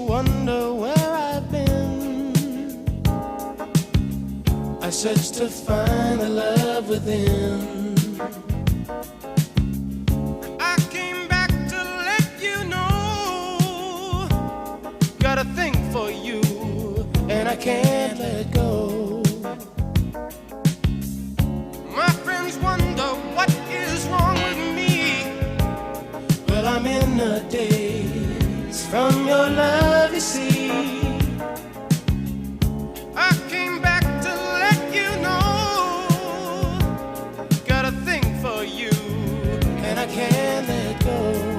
wonder where I've been. I search to find the love within. I came back to let you know, got a thing for you, and I can't let go. My friends wonder what is wrong with me. Well, I'm in a daze from your love, you see.